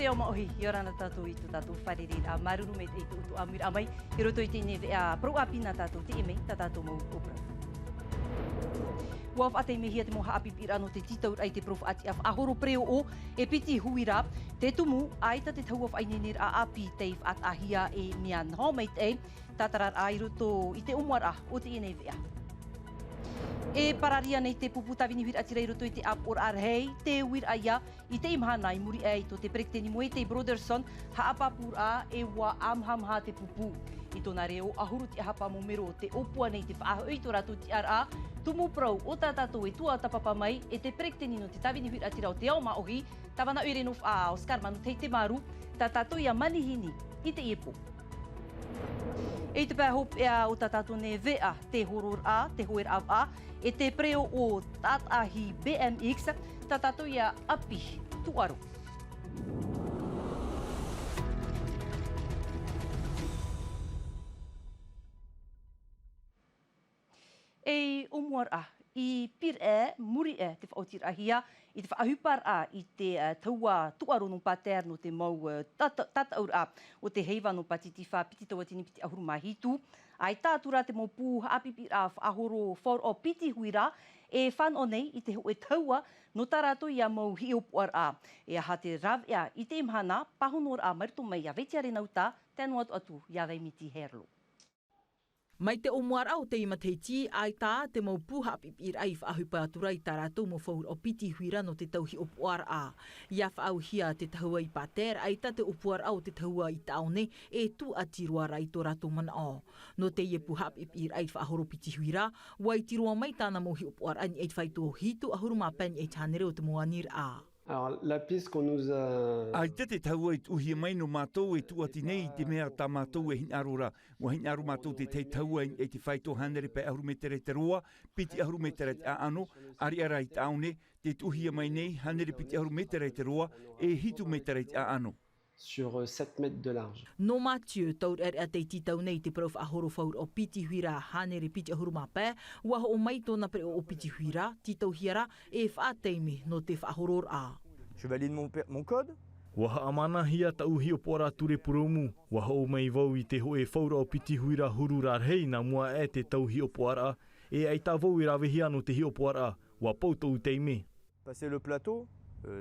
te o maohi, i orana tātou i tu tātou wharere a maruru me te utu amir amai, i roto i tēne pro apina tātou te eme, tā tātou mau opera. Waf atei me hia te moha apipira no te titaur ai te prof ati af ahoro preo o e piti huira, te tumu aita te tauaf ainenir a api teif at ahia e mian homeit e, tātarar ai roto i te umuara o te ene vea. E pararia nei te puputawini whir atirei roto i te ap or arhei, te wir aia, i te imhana i muri ei to te prekteni moe te Broderson, haapapur a e wa amhamha te pupu. I tōna reo, ahuru te ahapa mo mero te opua nei te whaahoi to ratu ti ara, tumu prau o tā tātou e tua tapapa mai, e te prekteni no te tawini whir atira o te ao maohi, tawana ure no wha Oscar manu tei te maru, tā tātou ia manihini i te iepo. E te pēhop ea o tā tātou ne vea te horor a, te hoer av a, e te preo o tātahi BMX, tā tātou ia api tuaro. E umuar a, i pir e, muri e, te whaotir ahia, i te whaahupar a, i te taua tuaro no pater no te mau tataur a, o te heiva no patiti wha piti taua tini piti ahuru mahitu. Ai tātura te mau pū apipir a whaahoro whaur o piti huira, e whan o nei i te hoe taua no tarato ia mau hiopuar a. E aha te rav ea i te imhana, pahonor a marito mai a vetiare nauta, tēnu atu ia veimiti herlo. Mai te omuara o te imateiti, ai tā te mau puha pipir ai whaahupa aturai tā rātou mo whaur o piti huira no te tauhi opuara a. Ia whaauhia te tahua i pater, ai tā te opuara o te tahua i taone e tu atiruara i tō rātou mana o. No te ie puha pipir ai whaahoro piti huira, wai tirua mai tāna mohi opuara ani eit whaito hitu ahuru mapani eit hanere o te moanir a. Alors, la piste qu'on nous a... Ai te taua i uhi mai no mātou e tuati nei te mea tā mātou e hinarura. Wa hinaru mātou te taua e te whaito hanere pe ahuru metere te roa, piti ahuru metere te aano, ari ara i taone, te uhi mai nei hanere piti ahuru metere te roa, e hitu metere te aano. Sur 7 mètres de large. No Mathieu, taur a te titau nei te prof ahoro whaur o piti huira hanere piti ahuru mapē, waha o mai tōna pre o piti huira, titau hiara, e whaateimi no te whaahoror a. Je valide mon code. Waha amana hia tau hio pora ture puromu. Waha o mai vau i te hoe whaura o piti huira huru rarhei na mua e te tau hio pora. E ai tā vau i rawe hia no te hio pora. Wa poutou teime. Passer le plateau,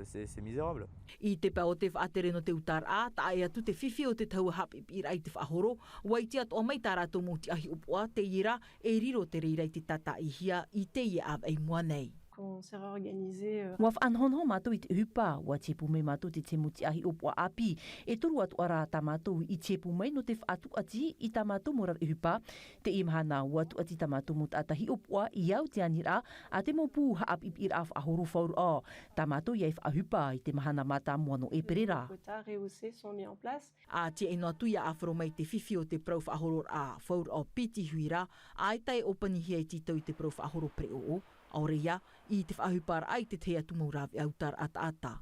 c'est misérable. I te pā o te whaatere no te utar a, ta ai atu te whiwhi o te tau hapipir ai te whaahoro, wai te atu o mai tā rātou mō te ahi upua, te ira, e riro te reira i te tata i hia, i te ia av ei mua nei. On s'est réorganisé. Waf anhonho mātou i te hupa, wa tepu mai mātou te muti ahi opua api. E toru atu ara tā mātou i tepu mai no te whaatu ati i tā mātou morar i hupa. Te imhana watu ati tā mātou mot atahi opua i au te anira a te mopu haap ipir af ahoro whauru o. Tā mātou iai whaahupa i te mahana mata moano e perera. Quotas rehaussés sont mis en place. A te ino atu ia afro mai te whiwhi o te prof ahoror a whaur o piti huira, ai tai opani hia i titau i te prof ahoro preo o. Aurea, i te whaahupar ai te tea tumurawi autar ata.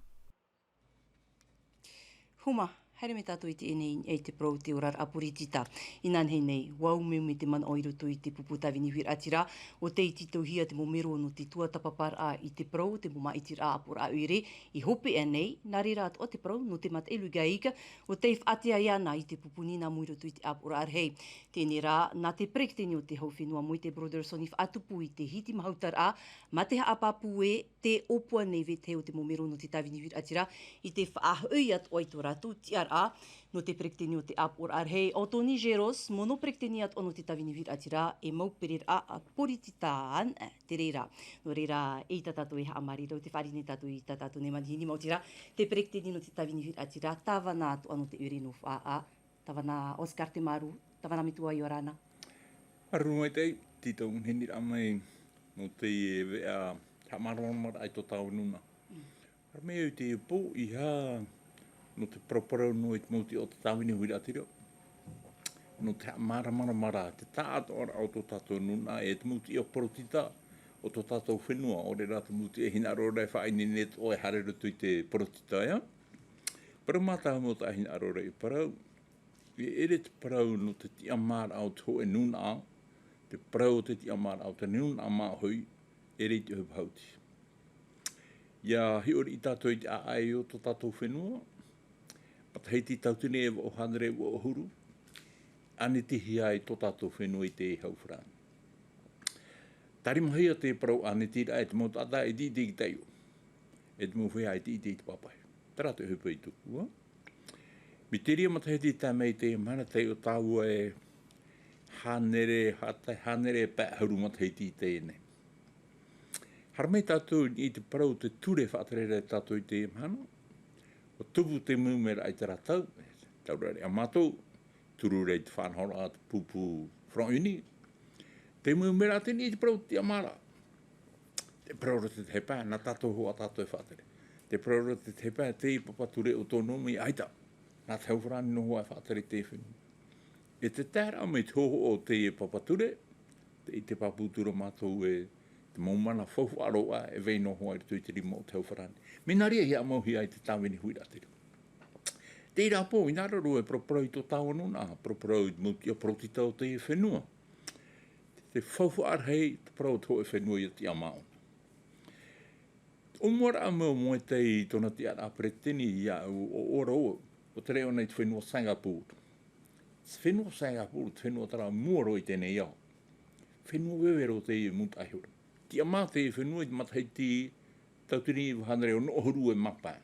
Huma, haere me tātou i te enei e te pro te orar apuritita. I nanhei nei, wau meu me te mana o i roto i te puputawini whir atira, o te i titau hia te momero no te tua tapapar a i te pro, te moma itir a apur a uire, i hope e nei, nari rāt o te pro, no te mat elu gaika, o te whatia iana i te pupunina mui roto i te apur arhei. Tēnei rā, nā te prekteni o te hauwhenua mo i te Broderson i whaatupu i te hiti mahautar a, ma te haapapu e te opua nei vete o te momero no te tawini whir atira, i te whaahui at oi tō rātou tiar a, no te prekteni o te apur arhei. O tōni Jeros, mono prekteni at ono te tawini whir atira, e mauperir a porititaan, te reira. No reira, e tātou e haamari, rau te wharine tātou i tātou ne manihini mautira, te prekteni no te tawini whir atira, tāwana atu ano te ure no whaa, tāwana Oscar te maru, tāwana mitua i orana. Aru mai tei, titau henir amai no te vea hamaronmar ai tō tau nuna. Armei te pō i ha no te proporau no i te mauti o te tawini hui atiro. No te mara, te tāto ora o tō tātou nuna e te mauti o porotita o tō tātou whenua o re rā te mauti e hina rora e whaini net o e hare roto i te porotita ia. Parau mātā mo ta hina rora i parau. I ere te parau no te tia mara au tō e nuna, te parau o te tia mara au te nuna mā hui, ere i te hupauti. Ia hi ori i tātou i te aai o tō tātou whenua, hei ti tautune e o hanere o huru, ane te hiai tō tātou whenua i te hauwhrani. Tari mahi o te parau ane tira e te mō tata e di ki teio. E te mō whea e di te papai. Tara te hupa i tuku. Mi te ria mata heti tā mei te mana te o tāua e hanere pā hauru mata heti te ene. Haramei tātou i te parau te ture whaatarere tātou i te mana. O tupu te mūmera ai te ratau. Taurare a mātou. Turu rei te whanhora a te pupu whrauni. Te mūmera te ni te parau te amara. Te parau te te pā, nā tātou hoa tātou e whaatere. Te parau te te pā, te i papature o tō nomi aita. Nā te hauwharani no hoa e whaatere te whenu. E te tēra me te hoho o te i papature, te i te paputura mātou e te maumana whauhu aroa e vei no hoa i tui te rima o te hauwharani. Me naria hi a mauhi ai te tāwini huira te rima. Te ira pō, i nāraru e proporau i tō tāwanu nā, proporau i muti o protita o te i whenua. Te whauhu arhei, te parau tō e whenua i te amao. O mora a mua moe te i tōna te ara preteni i a o ora o te reo nei te whenua Singapore. Whenua Singapore, te whenua tara muaro i tēnei iau. Whenua wewero te i muta ahura. Ti ama te i whenua i matahei ti tautini i hanare o nohuru e mapa.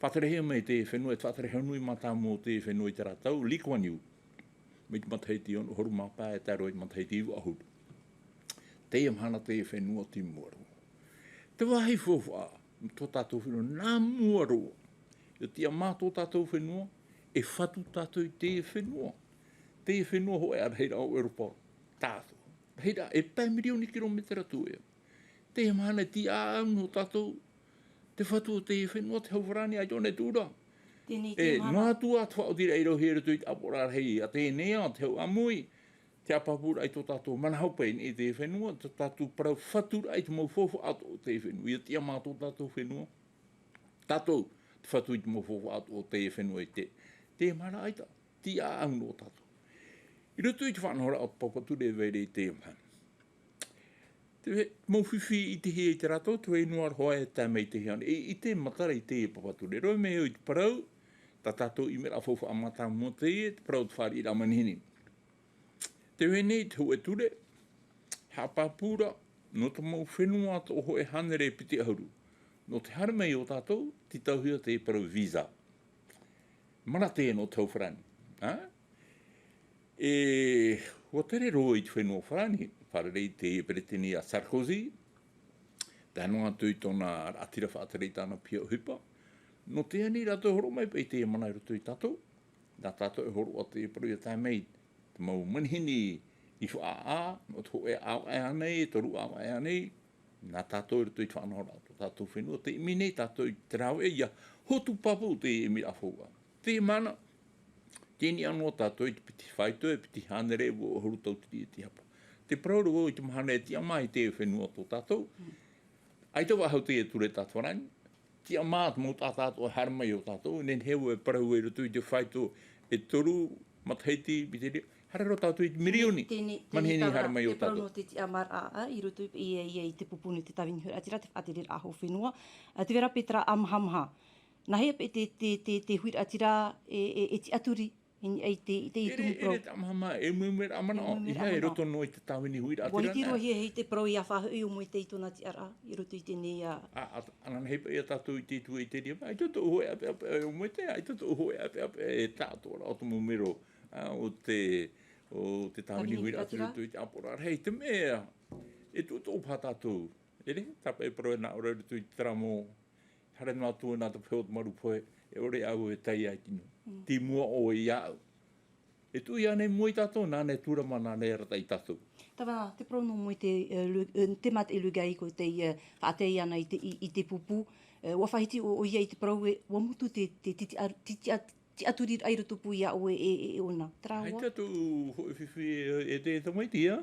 Whatarehea mei te whenua e whatarehea nui mata mō te whenua i te ratau, Lee Kuan Yew. Me te matahei ti o nohuru mapa e taro i matahei ti i ahuru. Te i amhana te i whenua ti muaro. Te wahi fōwha, tō tātou whenua, nā muaro. I te ama tō tātou whenua, e whatu tātou i te whenua. Te whenua ho e arheira o Europa. Tātou. Heira, e pā milioni kilometera tu e. Te amhana ti āu no tātou, te whatu o te whenua te hauwharani a Jone Tura. E nā tua tua o tira eiro here tui te apora hei a te nea, te hau amui. Te apapura ai tō tātou manahaupein i te whenua, tō tātou parau whatura ai te mau whawha ato o te whenua. Ia tia mā tō tātou whenua. Tātou te whatu i te mau whawha ato o te whenua i te. Te mara aita, ti a ango tātou. I roto i te whanahora o papature veire i te mhana. Te mau whiwhi i te hea i te rato, tu e nuar hoa e tā mei te heana. I te matara i te papature. Roi me i te parau, tā tātou i mera whawha amata mo te te parau te whari i ramanihini. Te wene te hoe ture, hapapura, no te mau whenua to hoe hanere piti ahuru. No te haramei o tātou, ti tauhia te parau visa. Mana te no tau wharani. Hoa tere roa i te whenua wharani, wharerei te peretini a Sarkozy, te anua tui tōna atira whaatarei tāna pia hupa. No te ani rato horo mai pei te mana i roto i tātou. Nā tātou e horo o te parau i tā mei, te mau manihini i whaa, no te hoe au e anei, toru au e anei, nā tātou i roto i whanahora, tātou whenua, te imi nei tātou i te rau e ia, hotu papu te imi a whaua. Te mana, tēni anō tātou i te piti whaito e piti hanere o huru tautiri e te hapa. Te prauru o i te mahane e tia mai te whenua tō tātou, ai te wahau te e ture tātou rani, tia maat mō tātou e haramai o tātou, nen heu e parau e roto i te whaito e toru, mataheiti, biteri, harero tātou i mirioni, manheni haramai o tātou. Te parau no te ti amar a, i roto i te pupuni te tawini hura atira, te whaatere aho whenua. Te vera petra amhamha. Nā hea pe te huira atira e ti aturi, i te i tumu pro. Ere te amahama e mumera amana o, i hea e roto no i te tawini huira atira. Waitiro hei te pro i a whahu o mo i te i tōna ti ara, i roto i tēnei a... Anan hei pa i a tātou i te tua i te ria, ai toto uhoe ape ape o mo te, ai toto uhoe ape ape e tātou o te mumero o te tawini huira atira i te apora. Hei, te mea, e toto upa tātou, ere, tapa e pro e nā ora roto i te taramo, hare nā tua nā te peot maru poe, e ore au e tai ai tino. Ti mua o i au. E tu i ane mua i tātou, nā ne tūrama nā ne rata i tātou. Tawana, te prono mo i te mat e lugai ko te whaatei ana i te pupu. Wawhahiti o ia i te parau e wamutu te aturi ai roto pu ia o e ona. Trawa? Hei tatu hoi whiwhi e te tamaitia.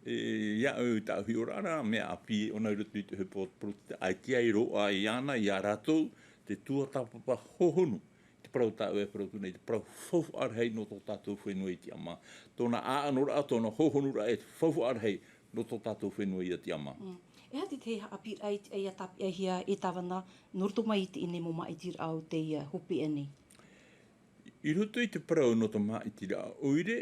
Ia au tāhui o rara, mea api ona roto i te hupot proti ai tia i roa i ana i a ratou, te tua tāpapa hohonu. Te parau tāu e parau tūnei, te parau whauwhu arhei no tō tātou whenua i te ama. Tōna aanora, tōna hohonura e whauwhu arhei no tō tātou whenua i te ama. E hati te api ai a tapi hia e tawana, norto mai te ine mo mai tira au te hopi ene. I roto I te parau no te maa I tira oire,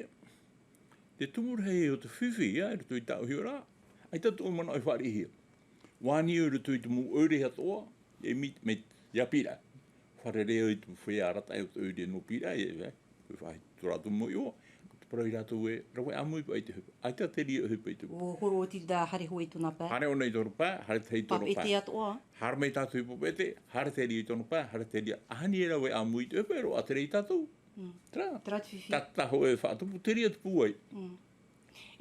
te tumur hei o te whiwhi, I roto I tau hiora, ai tatu o mana I whare hia. Wani o roto I te mu oire hatoa, e mit me yapira. Whare reo I te whiarata e o te oire no pira, e whai turatu mo i oa. Parau I rato e, rawe amui pa I te hupa. Ai ta te ria hupa I te hupa. O horo o tira hare hoi tuna pā. Hare o nei tono pā, hare te hei tono pā. Pap e te atoa. Hare mei tātou I popete, hare te ria I tono pā, hare te ria. Ahani e rawe amui te hupa, ero a te rei tātou. Tra. Tra te whiwhi. Tataho e whaatupu, te ria te puai.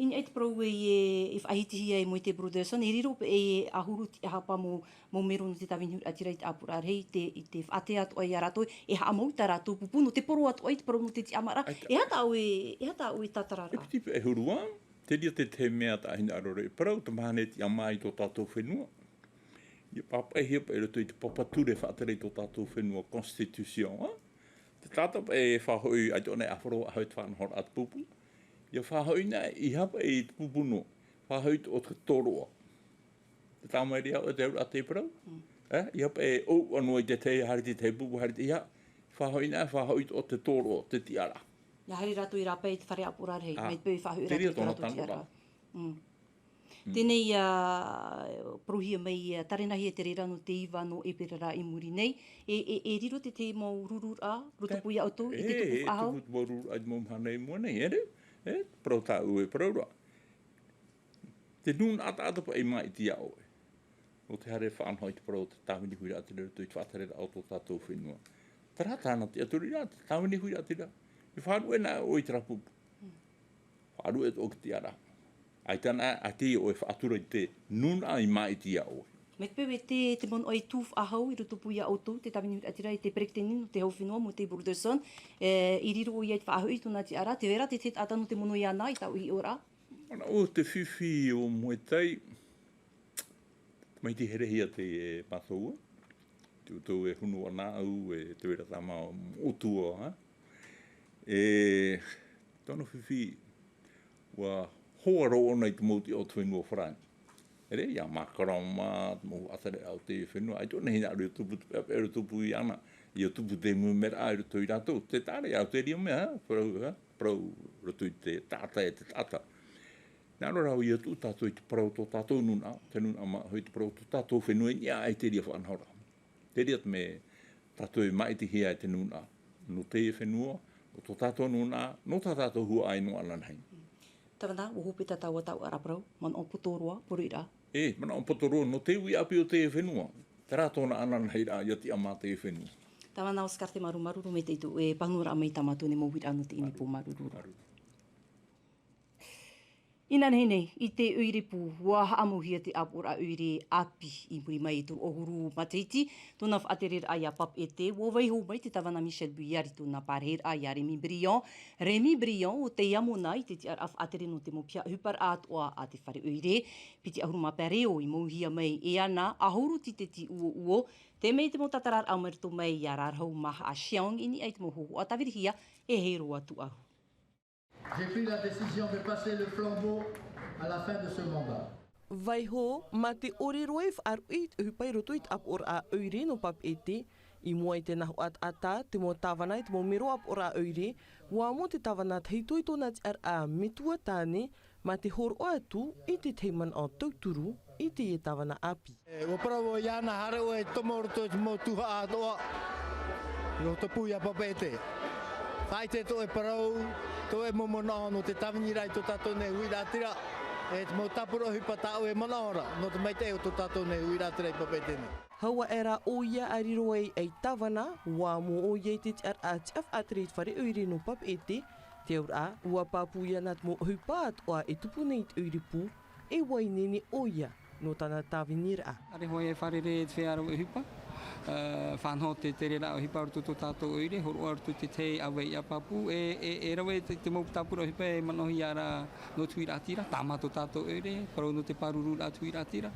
In e te parau e whahiti hia e mo te Broderson, e riro e ahuru e hapa mo mero no te tawini atira I te apura rei, I te whate atoa I a rato, e haa mau ta rato pupuno, te poro atoa I te parau no te ti amara, e hata au e tatarara. E piti e hurua, te ria te mea ta hina arore. Parau te mahane ti ama I tō tātou whenua. I papa e hia pa e roto I te papature whaatere I tō tātou whenua constitution. Te tātou e whahoi ai tōne awharo a haut whanahora at pupu. Ia whahoi na I hapa e te pupu no. Whahoi o te toroa. Te tāmai rea o te aura a te parau. I hapa e o anua I te te hari te pupu hari te ia. Whahoi na whahoi o te toroa, te tiara. Ia hari rato I rapa I te whare apura rei, mei pēi whahoi rato I te rato tiara. Tēnei prohia mei tarenahi e te reira no te iwa no e perera I muri nei. E riro te mau rurura, rutupui auto, I te tupu ahau? E tupu mau rurura, ai mau mhanei mua nei, ere? Parau tā ue, parau roa. Te nuna ata pa e mai ti au e. O te hare whaanhoi te parau te tāwini hui rātira rutu I te whatarera au tō tātou whenua. Tara tāna te aturi rā, te tāwini hui rātira. I whaanu e nā o I te rapupu. Whaanu e tō ki te ara. Ai tana a te o e whaatura I te nuna I mai ti au e. Me te pewe te mono ai tūf ahau I rutupu I auto, te tawini hui rātira I te perekteni no te hauwhenua mo te Broderson. I riro o I te whaahau I tōna te ara, te vera te atano te mono I ana I tau I ora. Ana o te whiwhi o Muetai, mai te herehia te patoua, te utou e hunu ana au e te wera tama o tua. E tono whiwhi wa hoa roa nei te mauti o te whenua wharangi. Ere, ia makarama, mo atere au te whenua, ai tōna hina aru tupu te pepe, aru tupu I ana, I o tupu te mumera, aru tō I rātou, te tāre au te ria mea, parau rotu I te tāta e te tāta. Nā rau I atu tātou I te parau tō tātou nuna, te nuna ama hoi te parau tō tātou whenua, ia ai te ria whanhora. Te ria te me tātou I mai te hia e te nuna, no te whenua, o tō tātou nuna, no tā tātou hua ai no alanhai. Tawana, o hope tatau a tau araparau, man o putoroa, poru I rā. Mana o potoro, no te ui api o te whenua. Te rā tōna alanhai rā, ia ti ama te whenua. Tawana, o skarte maru maruru me te itu, e pangura mai tamatu ne mauhira anu te inipo maruru. Ina nei, I te uiripu, wa haamuhia te apura uiri api I muri mai tu ohuru mateiti, tōna whaaterer ai a pap e te, wo waiho mai te tawana Michel Bouillari tōna pareher ai a Remy Briand. Remy Briand o te iamona I te tiara whaatere no te mopia hupar atoa a te whare uire, piti ahuru mapareo I mauhia mai e ana, ahuru ti uo, te mei te mo tatarar au merito mai I a rarhau maha a Xiong ini ai te mohoho a tawirihia e hei roa tu ahu. J'ai pris la décision de passer le flambeau à la fin de ce mandat. Waiho, ma te ore roef ar uit hupai rotuit ap or a uire no pap ete, I mua I te nahu at ata, te mo tawana I te mo mero ap or a uire, wa mo te tawana teitoi tōna te ar a mitua tāne, ma te hor o atu I te teiman o tauturu I te e tawana api. O parao iana hare o e tomo roto e mo tuha atoa, I o pui a pap ete. Whai te to e parau, to e momona no te tawini rai to tato ne hui rātira, e te mo tapuro hipa tau e mana ora, no te mai te o to tato ne hui rātira I papetene. Haua era o ia ariro ei tawana, wa mo o ia te ar a tiaf atret whare uire no pap ete, te aura, ua papu ia nat mo hupa atoa e tupu nei te uiripu, e wai nene o ia no tana tawini ra. Are hoi e whare re te whearo e hupa. Whanho te tere rao hipa rutu tō tātou oire, horo arutu te te awe I a papu, e rawe te maupu tāpura hipa e manohi ara no tui rātira, tāma tō tātou oire, parau no te paruru rā tui rātira,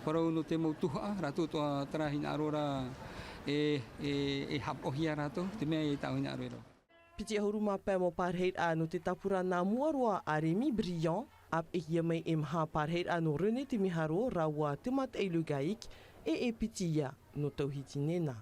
parau no te mautuha, rātou tō tarahina arora e hapohi a rātou, te mea e tauhina aroera. Piti ahuru mapea mo parheit a no te tapura nā muaroa a Remy Briand, ap e hia mai e maha parheit a no René te miharo rawa te mat eilu gaik, e piti ia no tauhiti nena.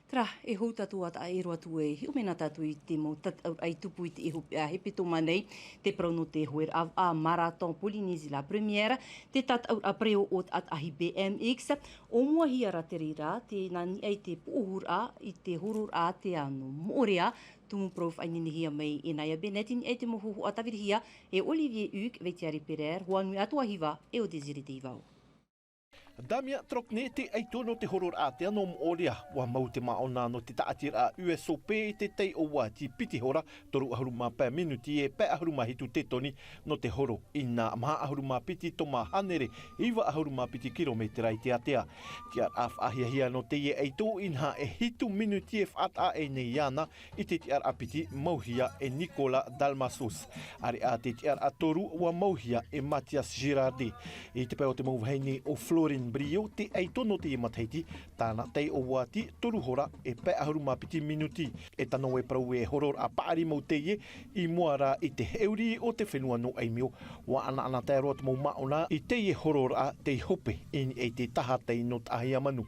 Tra, e hou tatu at a ero atu e hiu mena tatu I te mo ai tupu I te ihu a hepeto manei te prauno te hoer a marathon Polynésie la première te tatau a preo ot at ahi BMX o mua hiara te rira te nani ai te puhur a I te hurur a te anu morea tumu prof ainihia mai e naia benetin e te mohuhu a tavirihia e Olivier Hugues Vetiari Pereira huanui atua hiva e o Desire te Ivao. Damia trokne te aitono te horor a te ano mooria wa mau te maona no te taatira a USOP te tei o wa ti piti hora toru ahuruma pa minuti e pa ahuruma hitu te toni no te horo ina maha ahuruma piti toma hanere iwa ahuruma piti kilometera I te atea. Tia af ahiahia no te ye aito inha e hitu minuti e fata e neiana I te tiar apiti mauhia e Nicola Dalmasus. Are a te tiar a toru wa mauhia e Matias Girardi. I te peo te mauhaini o Florin Brio te aitono te mataiti tāna tei o wati toru hora e pe ahuruma piti minuti e tano e prau e horor a paari mau teie I muara I te heuri o te whenua no aimio wa ana te aroa te mau maona I teie horor a te hope in e te taha tei no tahia manu.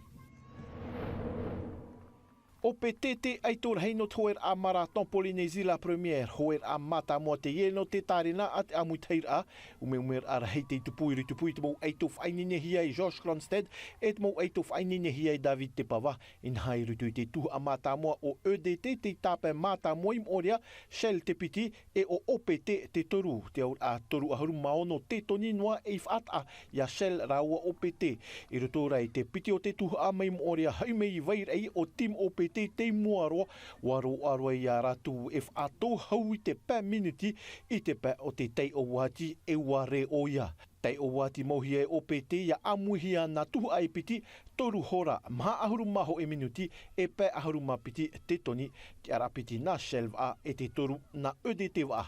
O pe te aitor heino toer a marathon Polynésie la première hoer a mata mo te yeno te tarina at a muitaira umer ar heite tupui te mo aitof ainine hia I Josh Kronstedt et mo aitof ainine hia I David te pava in hai rutu te tu a mata mo o EDT te tape mata mo im oria Shell te piti e o OPT te toru te aur a toru ahuru maono te toni noa e fata ya Shell rawa OPT I rutora I te piti o te tu a mai im oria haume I vair ai o team OPT te muaroa waro aroa I a ratu e whaato hau I te pā minuti I te pā o te tei o wati e ware o ia. Tei o wati mohia e OPT ia amuhia na tuhu ai piti toru hora maha ahuru maho e minuti e pā ahuru mapiti te toni ki arapiti na shelf a e te toru na EDT wa.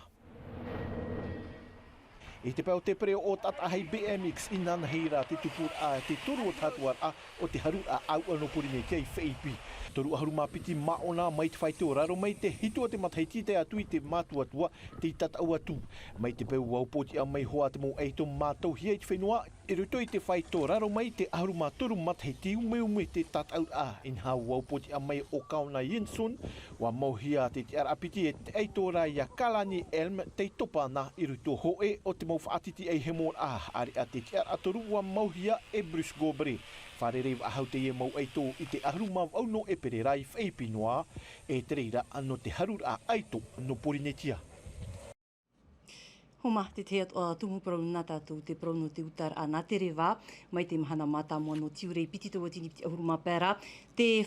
I te pau te preo o tata hei BMX I nana heira te tupur a te toru o tatuar a o te haru a au ano purine kei wheipi. Toru aharu mapiti maona mai te whaite o raro mai te hitua te mataiti te atu I te matuatua te tatau atu. Mai te peu waupoti a mai hoa te mo eito mātou hia I te whenua I ruto I te whaite o raro mai te aharu mātoru mataiti ume te tatau a in hau waupoti a mai o kauna Jenson wa mauhia te te arapiti e te eito ra ia kalani elm te topana I ruto hoe o te whaatiti ei hemor a ari a te te aratoru wa mauhia e Bruce Gobre. Wharerew ahau te e mau eito I te aharu mau au no e pererai wheipi noa e te reira ano te harur a aito no Porinetia. Homa te te tumu praunu nā tātou te praunu te utar a nā te rewa, mai te mahana mata mua no tiurei piti tō watini piti ahuruma pēra, te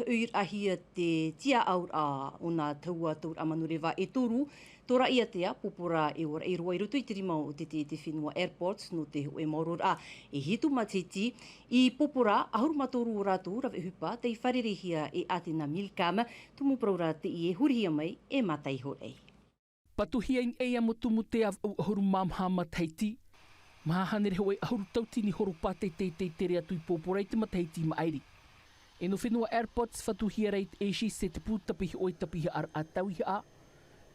uir ahia te tia aur a o nā taua taur amanu rewa e toru, tora ia tea, popora e ora e roa I roto I te rima o te whenua airports no te e mauror a e hitu matiti I popora ahuruma toru o rātou rawe hupa te I wharerehia e Atina Milkam, tumu praura te I e hurihia mai e matai horei. Patuhia in eia mo tumu te av au ahuru mamha mataiti. Mahahanere hoi ahuru tautini horu pate te tere atu I pōpora I te mataiti maairi. E no whenua airports whatuhia reit eisi se te pūtapihi oi tapihi ar a tauhi a.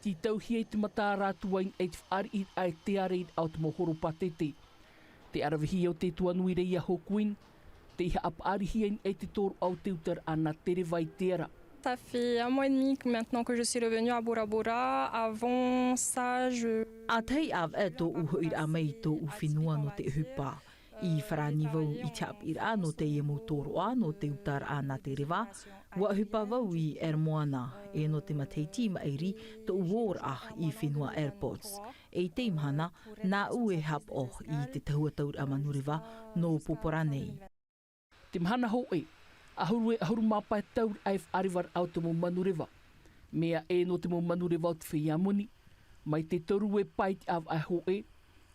Ti tauhia I te mata rātu wain e te whaari I te areid au te mo horu pate te. Te arawihi au te tuanui reia hokuin. Te iha aparihi in e te toru au te utar ana tere vai te ara. Ça fait 1 mois et demi maintenant que je suis revenue à Bora Bora. Avant ça, je... A tei av e tō uho I a mei tō uwhinua no te hupa. I wharani vau I te apir a no te emo tōro a no te utar a na te rewa. Wa hupa vau I moana e no te mateiti mairi tō uor a I whenua airports. E te imhana, nā ue hap o I te tahua taur a manurewa no popora nei. Te mhana ho e. Ahuru mapai taur ai whariwar au te mo manurewa. Mea e no te mo manurewa o te whiamuni. Mai te toru e pai te av ai hoe.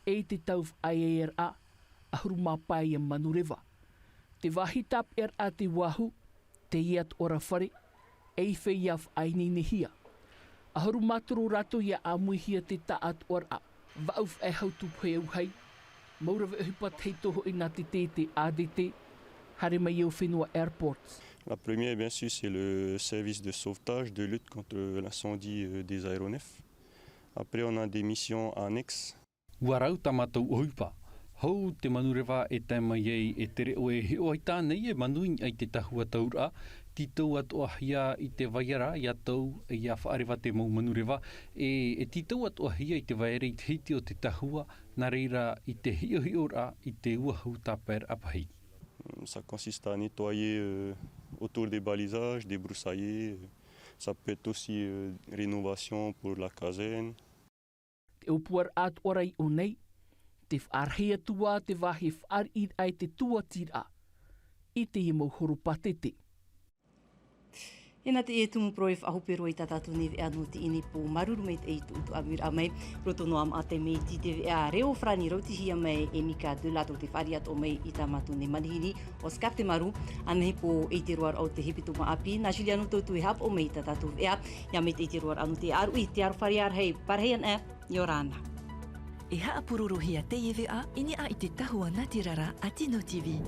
E te tau ai e a. Ahuru mapai e manurewa. Te wahitap a te wahu. Te iat ora whare. E whei av ai ninehia. Ahuru maturu rato ia amuihia te taat ora. Vauf e hautu phe uhei. Maurawe hupat hei toho I nā te ADT. La première, bien sûr, c'est le service de sauvetage, de lutte contre l'incendie des aéronefs. Après, on a des missions annexes. Warau tamatou ohupa. Hou te manurewa e taima iei e tere o e heo ai tānei e manuing ai te tahua taura Titau atu ahia I te vaiara ia tau ia whaarewa te maumanurewa. E titau atu ahia I te vaiara I te hiti o te tahua, nā reira I te hio-hiora I te uahau tāpēr apahi. Ça consiste à nettoyer autour des balisages, des broussailles. Ça peut être aussi rénovation pour la caserne. Te upuar atu orai o nei, te whaarhea tua te wahi whaari ai te tua tira. I te i mau horopatete. Ena te e tumu proef ahupero I tatatu neve e anu te ini po maruru me te eitu utu amir a mei. Roto no am ate mei ti te a reo frani rauti hia mei e mika de lato te whariat o mei I tamatu ne manihini o skap te maru. Anehi po e te roar au te hipito ma api. Na sili anu tautu e hap o mei tatatu ea. Ia mei te e te roar anu te aru I te aru whariar hei parheian e Yorana. E haa pururuhia te ewe a ini a I te tahua Natirara a Tino TV.